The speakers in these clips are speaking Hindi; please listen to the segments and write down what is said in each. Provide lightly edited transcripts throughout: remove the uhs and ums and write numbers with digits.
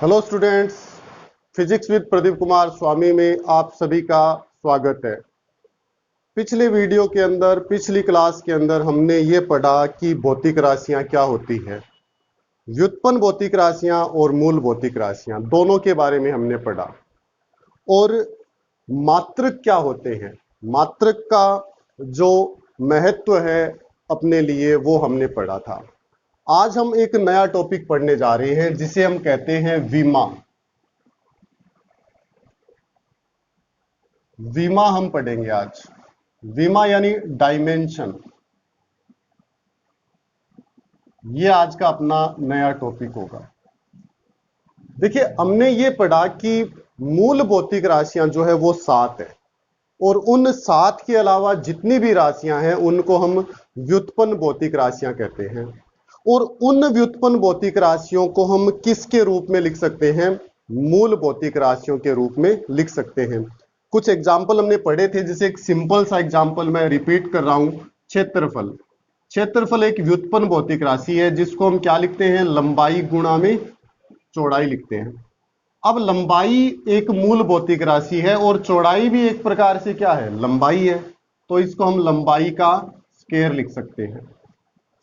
Hello students, physics with Pradeep Kumar Swami में आप सभी का स्वागत है। पिछले वीडियो के अंदर, पिछली क्लास के अंदर हमने ये पढ़ा कि भौतिक राशियां क्या होती हैं। व्युत्पन्न भौतिक राशियां और मूल भौतिक राशियां दोनों के बारे में हमने पढ़ा। और मात्रक क्या होते हैं, मात्रक का जो महत्व है अपने लिए, वो हमने पढ़ा था। आज हम एक नया टॉपिक पढ़ने जा रहे हैं जिसे हम कहते हैं विमा। विमा हम पढ़ेंगे आज। विमा यानी डायमेंशन। ये आज का अपना नया टॉपिक होगा। देखिए, हमने ये पढ़ा कि मूल भौतिक राशियां जो है वो 7 है, और उन 7 के अलावा जितनी भी राशियां हैं उनको हम व्युत्पन्न भौतिक राशियां कहते हैं। और उन व्युत्पन्न भौतिक राशियों को हम किसके रूप में लिख सकते हैं? मूल भौतिक राशियों के रूप में लिख सकते हैं। कुछ एग्जाम्पल हमने पढ़े थे, जैसे एक सिंपल सा एग्जाम्पल मैं रिपीट कर रहा हूं। क्षेत्रफल। क्षेत्रफल एक व्युत्पन्न भौतिक राशि है जिसको हम क्या लिखते हैं? लंबाई गुणा में चौड़ाई लिखते हैं। अब लंबाई एक मूल भौतिक राशि है और चौड़ाई भी एक प्रकार से क्या है? लंबाई है। तो इसको हम लंबाई का स्क्वायर लिख सकते हैं।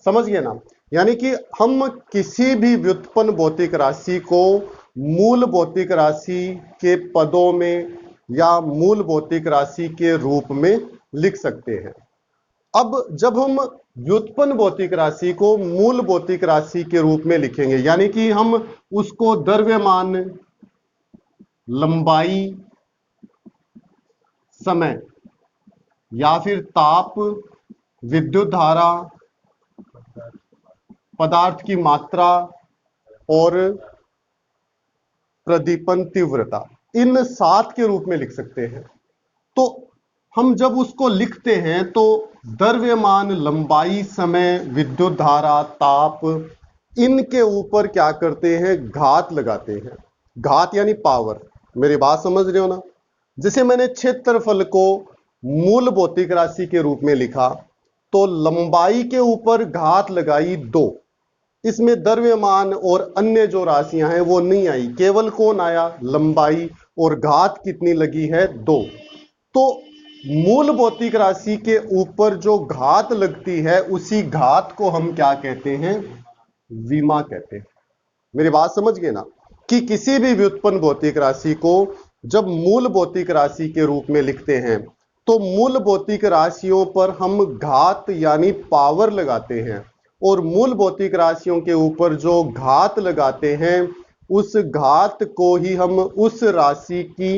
समझ गए ना? यानी कि हम किसी भी व्युत्पन्न भौतिक राशि को मूल भौतिक राशि के पदों में या मूल भौतिक राशि के रूप में लिख सकते हैं। अब जब हम व्युत्पन्न भौतिक राशि को मूल भौतिक राशि के रूप में लिखेंगे, यानी कि हम उसको द्रव्यमान, लंबाई, समय या फिर ताप, विद्युत धारा, पदार्थ की मात्रा और प्रदीपन तीव्रता, इन 7 के रूप में लिख सकते हैं। तो हम जब उसको लिखते हैं तो द्रव्यमान, लंबाई, समय, विद्युत धारा, ताप, इनके ऊपर क्या करते हैं? घात लगाते हैं। घात यानी पावर। मेरी बात समझ रहे हो ना? जैसे मैंने क्षेत्रफल को मूल भौतिक राशि के रूप में लिखा तो लंबाई के ऊपर घात लगाई 2। इसमें द्रव्यमान और अन्य जो राशियां हैं वो नहीं आई, केवल कौन आया? लंबाई। और घात कितनी लगी है? 2। तो मूल भौतिक राशि के ऊपर जो घात लगती है उसी घात को हम क्या कहते हैं? विमा कहते हैं। मेरी बात समझ गए ना? कि किसी भी व्युत्पन्न भौतिक राशि को जब मूल भौतिक राशि के रूप में लिखते हैं तो मूल भौतिक राशियों पर हम घात यानी पावर लगाते हैं, और मूल भौतिक राशियों के ऊपर जो घात लगाते हैं उस घात को ही हम उस राशि की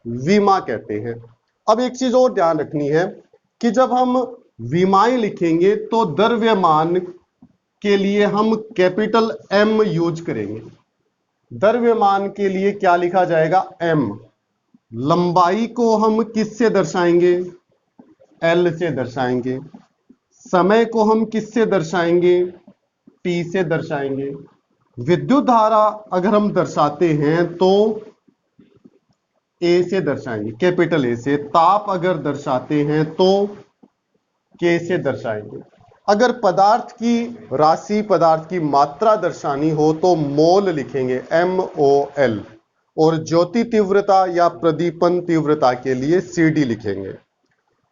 विमा कहते हैं। अब एक चीज और ध्यान रखनी है कि जब हम विमाएं लिखेंगे तो द्रव्यमान के लिए हम कैपिटल M यूज करेंगे। द्रव्यमान के लिए क्या लिखा जाएगा? M। लंबाई को हम किससे दर्शाएंगे? L से दर्शाएंगे। समय को हम किससे दर्शाएंगे? T से दर्शाएंगे। विद्युत धारा अगर हम दर्शाते हैं तो A से दर्शाएंगे, कैपिटल A से। ताप अगर दर्शाते हैं तो K से दर्शाएंगे। अगर पदार्थ की राशि, पदार्थ की मात्रा दर्शानी हो तो मोल लिखेंगे, MOL। और ज्योति तीव्रता या प्रदीपन तीव्रता के लिए CD लिखेंगे।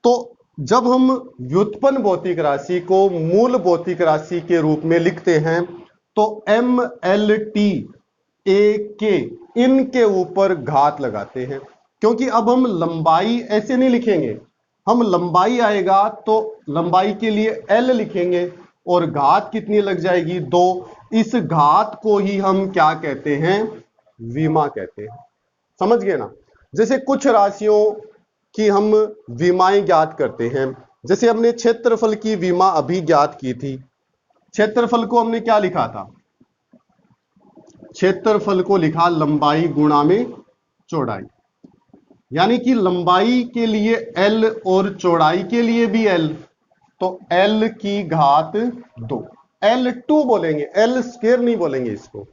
तो जब हम व्युत्पन्न भौतिक राशि को मूल भौतिक राशि के रूप में लिखते हैं तो MLT, AK, इनके ऊपर घात लगाते हैं। क्योंकि अब हम लंबाई ऐसे नहीं लिखेंगे, हम लंबाई आएगा तो लंबाई के लिए L लिखेंगे और घात कितनी लग जाएगी? 2। इस घात को ही हम क्या कहते हैं? विमा कहते हैं। समझ गए ना? जैसे कुछ राशियों की हम विमाएं ज्ञात करते हैं। जैसे हमने क्षेत्रफल की विमा अभी ज्ञात की थी। क्षेत्रफल को हमने क्या लिखा था? क्षेत्रफल को लिखा लंबाई गुणा में चौड़ाई। यानी कि लंबाई के लिए L और चौड़ाई के लिए भी L, तो L की घात 2। L2 बोलेंगे, L स्क्वायर नहीं बोलेंगे इसको।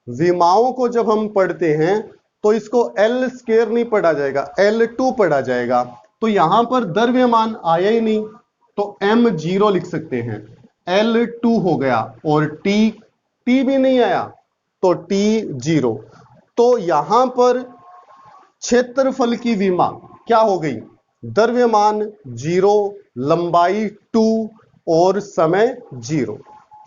विमाओं को जब हम पढ़ते हैं तो इसको L स्क्वायर नहीं पढ़ा जाएगा, L2 पढ़ा जाएगा। तो यहां पर द्रव्यमान आया ही नहीं तो M0 लिख सकते हैं, L2 हो गया। और T भी नहीं आया तो T0। तो यहां पर क्षेत्रफल की विमा क्या हो गई, द्रव्यमान 0, लंबाई 2 और समय 0।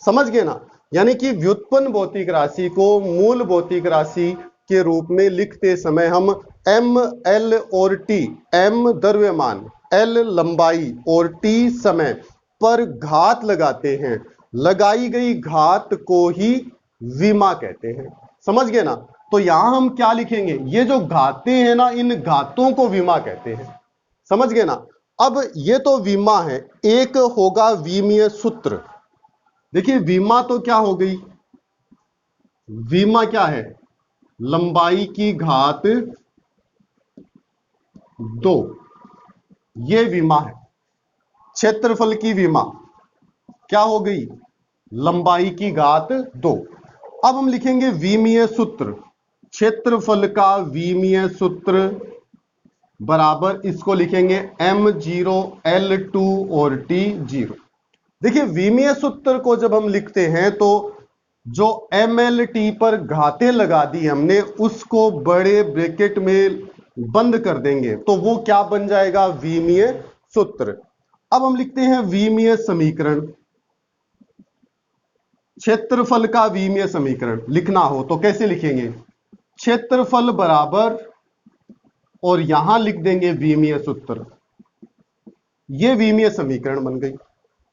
समझ गए ना? यानी कि व्युत्पन्न भौतिक राशि को मूल भौतिक राशि के रूप में लिखते समय हम m, l और t, m द्रव्यमान, l लंबाई और t समय पर घात लगाते हैं। लगाई गई घात को ही विमा कहते हैं। समझ गए ना? तो यहां हम क्या लिखेंगे, ये जो घातें हैं ना, इन घातों को विमा कहते हैं। समझ गए ना? अब ये तो विमा है, एक होगा विमीय सूत्र। देखिए विमा तो क्या हो गई, विमा क्या है, लंबाई की घात 2, ये विमा है। क्षेत्रफल की विमा क्या हो गई, लंबाई की घात 2। अब हम लिखेंगे विमीय सूत्र, क्षेत्रफल का विमीय सूत्र बराबर, इसको लिखेंगे m0, l2 और t0। देखिए विमीय सूत्र को जब हम लिखते हैं तो जो mlt पर घातें लगा दी हमने, उसको बड़े ब्रैकेट में बंद कर देंगे तो वो क्या बन जाएगा, विमीय सूत्र। अब हम लिखते हैं विमीय समीकरण, क्षेत्रफल का विमीय समीकरण लिखना हो तो कैसे लिखेंगे, क्षेत्रफल बराबर और यहां लिख देंगे विमीय सूत्र। ये विमीय समीकरण बन गई।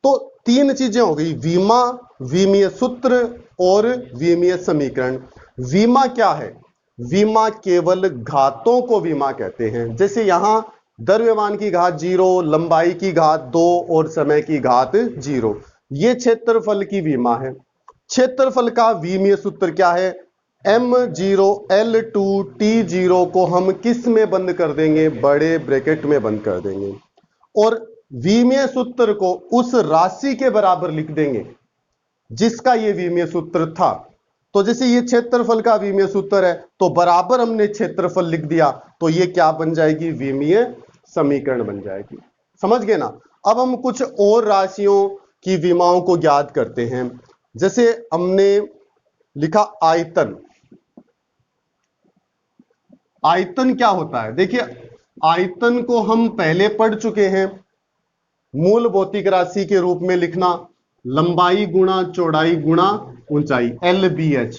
तो तीन चीजें हो गई, विमा, विमीय सूत्र और विमीय समीकरण। विमा क्या है, विमा केवल घातों को विमा कहते हैं। जैसे यहां द्रव्यमान की घात 0, लंबाई की घात 2 और समय की घात 0, ये क्षेत्रफल की विमा है। क्षेत्रफल का विमीय सूत्र क्या है, m0, l2, t0 को हम किस में बंद कर देंगे, बड़े ब्रैकेट में बंद कर देंगे, और विमीय सूत्र को उस राशि के बराबर लिख देंगे जिसका ये विमीय सूत्र था। तो जैसे ये क्षेत्रफल का विमीय सूत्र है तो बराबर हमने क्षेत्रफल लिख दिया, तो ये क्या बन जाएगी, विमीय समीकरण बन जाएगी। समझ गए ना? अब हम कुछ और राशियों की विमाओं को ज्ञात करते हैं। जैसे हमने लिखा आयतन। आयतन क्या होता है, देखिए आयतन को हम पहले पढ़ चुके हैं, मूल भौतिक राशि के रूप में लिखना, लंबाई गुणा चौड़ाई गुणा ऊंचाई, LBH।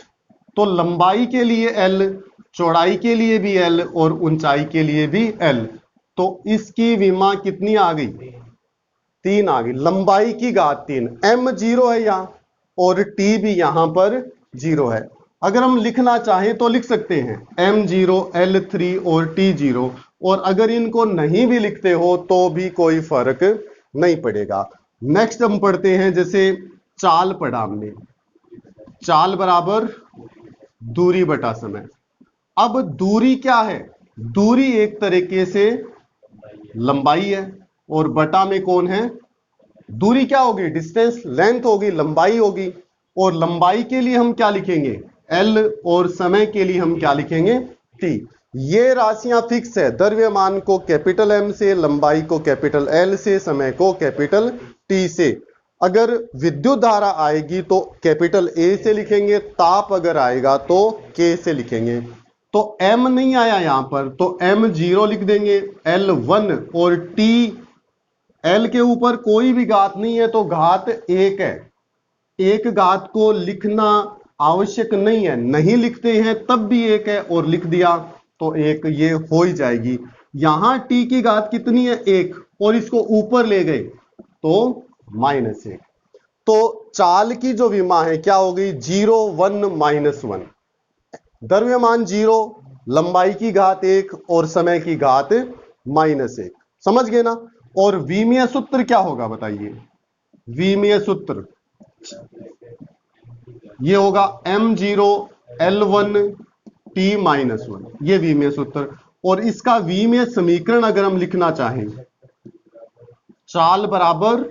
तो लंबाई के लिए L, चौड़ाई के लिए भी L और ऊंचाई के लिए भी L। तो इसकी विमा कितनी आ गई, 3 आ गई। लंबाई की घात 3, m0 है यहां और t भी यहां पर 0 है। अगर हम लिखना चाहें तो लिख सकते हैं m0, l3 और t0, और अगर इनको नहीं भी लिखते हो तो भी कोई फर्क नहीं पड़ेगा। नेक्स्ट हम पढ़ते हैं, जैसे चाल पढ़ा हमने, चाल बराबर दूरी बटा समय। अब दूरी क्या है, दूरी एक तरीके से लंबाई है, और बटा में कौन है, दूरी क्या होगी, डिस्टेंस, लेंथ होगी, लंबाई होगी। और लंबाई के लिए हम क्या लिखेंगे, L, और समय के लिए हम क्या लिखेंगे, T। ये राशियां फिक्स है, द्रव्यमान को कैपिटल M से, लंबाई को कैपिटल L से, समय को कैपिटल T से। अगर विद्युत धारा आएगी तो कैपिटल A से लिखेंगे, ताप अगर आएगा तो K से लिखेंगे। तो M नहीं आया यहां पर तो m0 लिख देंगे, L1 और T, L के ऊपर कोई भी घात नहीं है तो घात 1 है। एक घात को लिखना आवश्यक नहीं है, नहीं लिखते हैं तब भी 1 है, और लिख दिया तो 1, ये हो ही जाएगी। यहां t की घात कितनी है, 1, और इसको ऊपर ले गए तो -1। तो चाल की जो विमा है क्या हो गई, 0, 1, -1। द्रव्यमान 0, लंबाई की घात 1 और समय की घात -1। समझ गए ना? और विमीय सूत्र क्या होगा बताइए, विमीय सूत्र ये होगा m0, l1, t-1, ये विमीय सूत्र। और इसका विमीय समीकरण अगर हम लिखना चाहें, चाल बराबर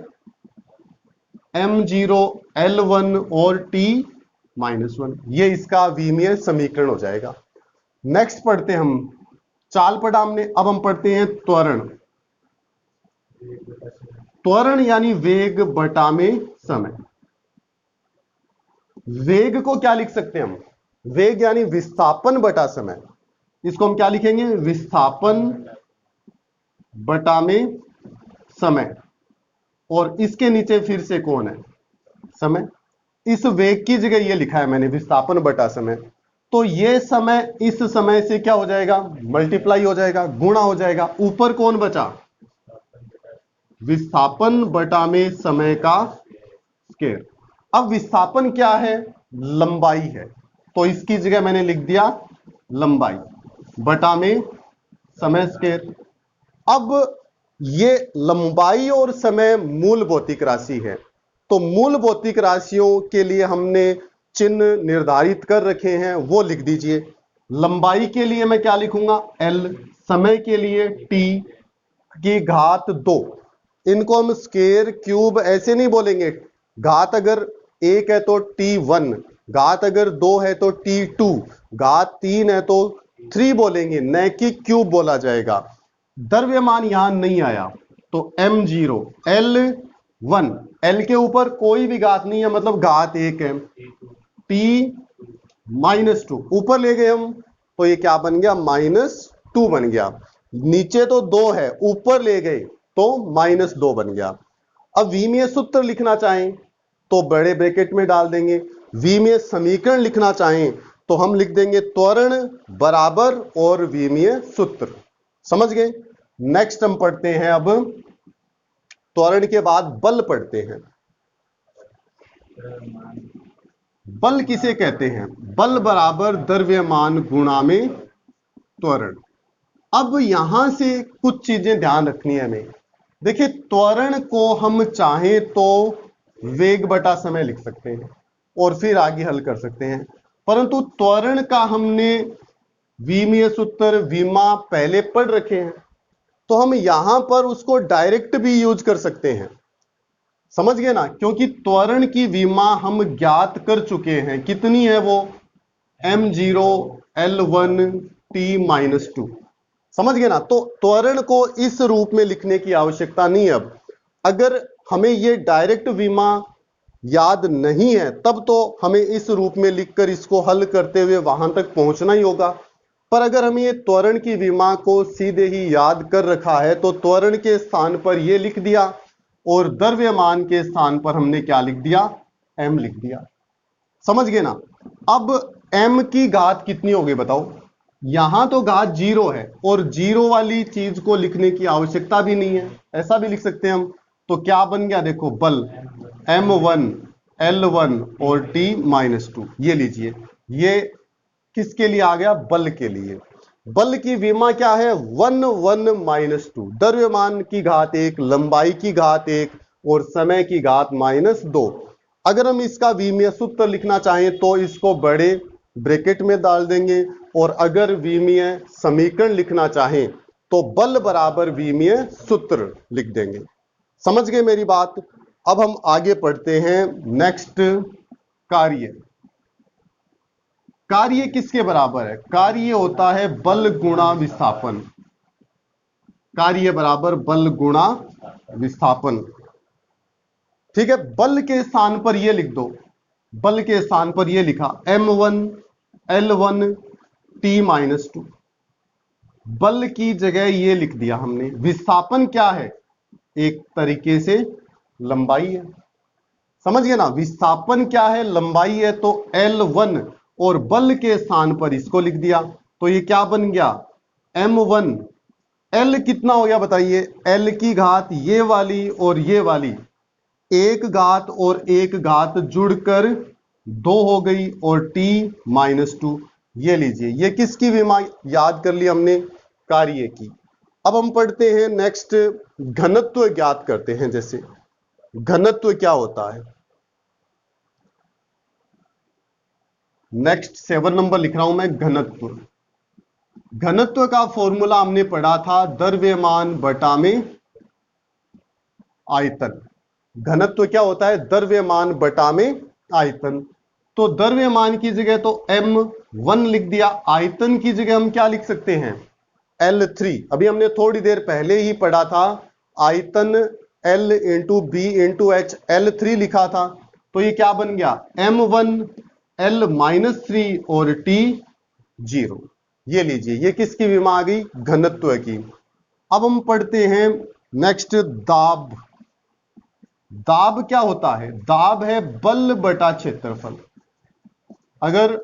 m0, l1 और t-1, ये इसका विमीय समीकरण हो जाएगा। नेक्स्ट पढ़ते हैं हम, चाल पढ़ा हमने, अब हम पढ़ते हैं त्वरण। त्वरण यानी वेग बटा में समय। वेग को क्या लिख सकते हैं हम, वेग यानी विस्थापन बटा समय, इसको हम क्या लिखेंगे, विस्थापन बटा में समय, और इसके नीचे फिर से कौन है, समय। इस वेग की जगह ये लिखा है मैंने विस्थापन बटा समय, तो ये समय इस समय से क्या हो जाएगा, मल्टीप्लाई हो जाएगा, गुणा हो जाएगा। ऊपर कौन बचा, विस्थापन बटा में समय का स्क्वायर। अब विस्थापन क्या है, लंबाई है, तो इसकी जगह मैंने लिख दिया लंबाई बटा में समय स्क्वायर। अब ये लंबाई और समय मूल भौतिक राशि है, तो मूल भौतिक राशियों के लिए हमने चिन्ह निर्धारित कर रखे हैं, वो लिख दीजिए। लंबाई के लिए मैं क्या लिखूंगा, L, समय के लिए T की घात 2। इनको हम स्क्वायर क्यूब ऐसे नहीं बोलेंगे, घात अगर 1 है तो T1, घात अगर 2 है तो T2, घात 3 है तो 3 बोलेंगे, न कि क्यूब बोला जाएगा। द्रव्यमान यहां नहीं आया तो m0 L1, L के ऊपर कोई भी घात नहीं है, मतलब घात 1 है, T-2 ऊपर ले गए हम तो ये क्या बन गया, -2 बन गया। नीचे तो 2 है, ऊपर ले गए तो -2 बन गया। अब विमीय सूत्र लिखना चाहें तो बड़े ब्रैकेट में डाल देंगे, विमीय समीकरण लिखना चाहें तो हम लिख देंगे त्वरण बराबर और विमीय सूत्र। समझ गए। नेक्स्ट हम पढ़ते हैं, अब त्वरण के बाद बल पढ़ते हैं। बल किसे कहते हैं, बल बराबर द्रव्यमान गुणा में त्वरण। अब यहां से कुछ चीजें ध्यान रखनी है हमें। देखिए, त्वरण को हम चाहें तो वेग बटा समय लिख सकते हैं और फिर आगे हल कर सकते हैं, परंतु त्वरण का हमने विमीय सूत्र विमा पहले पढ़ रखे हैं, तो हम यहां पर उसको डायरेक्ट भी यूज कर सकते हैं। समझ गए ना, क्योंकि त्वरण की विमा हम ज्ञात कर चुके हैं, कितनी है वो, m0 L1 T-2। समझ गए ना, तो त्वरण को इस रूप में लिखने की आवश्यकता नहीं है। अब अगर हमें ये डायरेक्ट विमा याद नहीं है तब तो हमें इस रूप में लिखकर इसको हल करते हुए वहां तक पहुंचना ही होगा। पर अगर हमें ये त्वरण की विमा को सीधे ही याद कर रखा है तो त्वरण के स्थान पर ये लिख दिया और द्रव्यमान के स्थान पर हमने क्या लिख दिया, m लिख दिया। समझ गए ना। अब m की घात कितनी होगी बताओ, यहां तो घात 0 है और 0 वाली चीज को लिखने की आवश्यकता भी नहीं है, ऐसा भी लिख सकते हैं हम। तो क्या बन गया, देखो बल m1 L1 और T-2। ये लीजिए, ये किसके लिए आ गया, बल के लिए। बल की विमा क्या है, 1 1 -2, द्रव्यमान की घात 1, लंबाई की घात 1 और समय की घात -2। अगर हम इसका विमीय सूत्र लिखना चाहें तो इसको बड़े ब्रैकेट में डाल देंगे, और अगर विमीय समीकरण लिखना चाहें तो बल बराबर विमीय सूत्र लिख देंगे। समझ गए मेरी बात। अब हम आगे पढ़ते हैं, नेक्स्ट कार्य। कार्य किसके बराबर है, कार्य होता है बल गुणा विस्थापन। कार्य बराबर बल गुणा विस्थापन। ठीक है, बल के स्थान पर यह लिख दो, बल के स्थान पर यह लिखा m1 L1 T-2। बल की जगह यह लिख दिया हमने। विस्थापन क्या है, एक तरीके से लंबाई है। समझ गए ना, विस्थापन क्या है, लंबाई है, तो L1 और बल के स्थान पर इसको लिख दिया, तो ये क्या बन गया, m1। L कितना हो गया बताइए, L की घात ये वाली और ये वाली, एक घात और एक घात जुड़कर 2 हो गई, और T-2। ये लीजिए, ये किसकी विमा याद कर ली हमने, कार्य की। अब हम पढ़ते हैं नेक्स्ट, घनत्व ज्ञात करते हैं। जैसे घनत्व क्या होता है, नेक्स्ट 7 नंबर लिख रहा हूं मैं, घनत्व। घनत्व का फॉर्मूला हमने पढ़ा था द्रव्यमान बटा में आयतन। घनत्व क्या होता है, द्रव्यमान बटा में आयतन। तो द्रव्यमान की जगह तो m1 लिख दिया, आयतन की जगह हम क्या लिख सकते हैं, L3। अभी हमने थोड़ी देर पहले ही पढ़ा था, आयतन L × B × H, L3 लिखा था, तो ये क्या बन गया, m1 L-3 और T 0। ये लीजिए, ये किसकी विमा आ गई? घनत्व की। अब हम पढ़ते हैं नेक्स्ट दाब। दाब क्या होता है? दाब है बल बटा क्षेत्रफल। अगर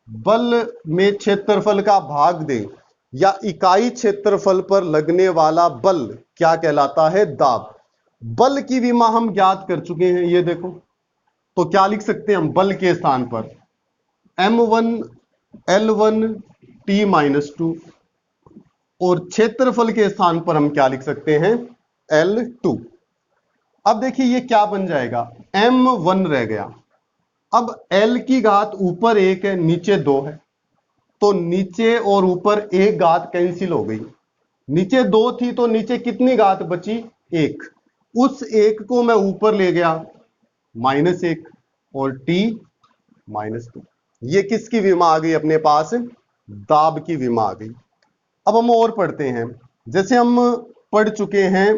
बल में क्षेत्रफल का भाग दें या इकाई क्षेत्रफल पर लगने वाला बल क्या कहलाता है? दाब। बल की विमा हम ज्ञात कर चुके हैं, ये देखो। तो क्या लिख सकते हैं हम बल के स्थान पर? M1 L1 T-2 और क्षेत्रफल के स्थान पर हम क्या लिख सकते हैं? L2। अब देखिए ये क्या बन जाएगा? M1 रह गया। अब L की घात ऊपर 1 है, नीचे 2 है, तो नीचे और ऊपर एक घात कैंसिल हो गई। नीचे 2 थी तो नीचे कितनी घात बची? 1। उस 1 को मैं ऊपर ले गया, -1 और T -2। ये किसकी विमा आ गई अपने पास? दाब की विमा आ गई। अब हम और पढ़ते हैं। जैसे हम पढ़ चुके हैं,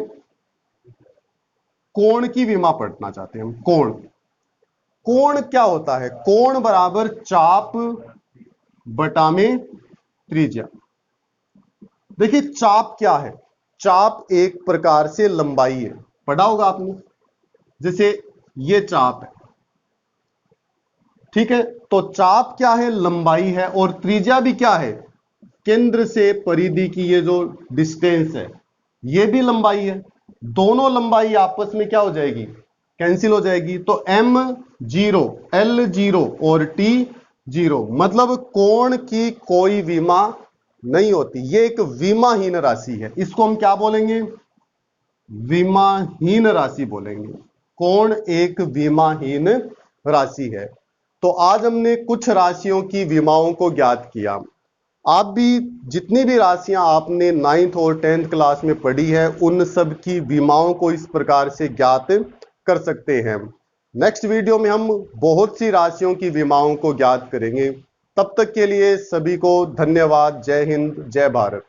कोण की विमा पढ़ना चाहते हैं हम। कोण, कोण क्या होता है? कोण बराबर चाप बटा में त्रिज्या। देखिए चाप क्या है? चाप एक प्रकार से लंबाई है, पढ़ा होगा आपने। जैसे ये चाप है, ठीक है। तो चाप क्या है? लंबाई है। और त्रिज्या भी क्या है? केंद्र से परिधि की ये जो डिस्टेंस है, ये भी लंबाई है। दोनों लंबाई आपस में क्या हो जाएगी? कैंसिल हो जाएगी। तो M0 L0 और T0, मतलब कोण की कोई विमा नहीं होती। ये एक विमाहीन राशि है। इसको हम क्या बोलेंगे? विमाहीन राशि बोलेंगे। कोण एक विमाहीन राशि है। तो आज हमने कुछ राशियों की विमाओं को ज्ञात किया। आप भी जितनी भी राशियां आपने 9th और 10th क्लास में पढ़ी है, उन सब की विमाओं को इस प्रकार से ज्ञात कर सकते हैं। नेक्स्ट वीडियो में हम बहुत सी राशियों की विमाओं को ज्ञात करेंगे। तब तक के लिए सभी को धन्यवाद। जय हिंद, जय भारत।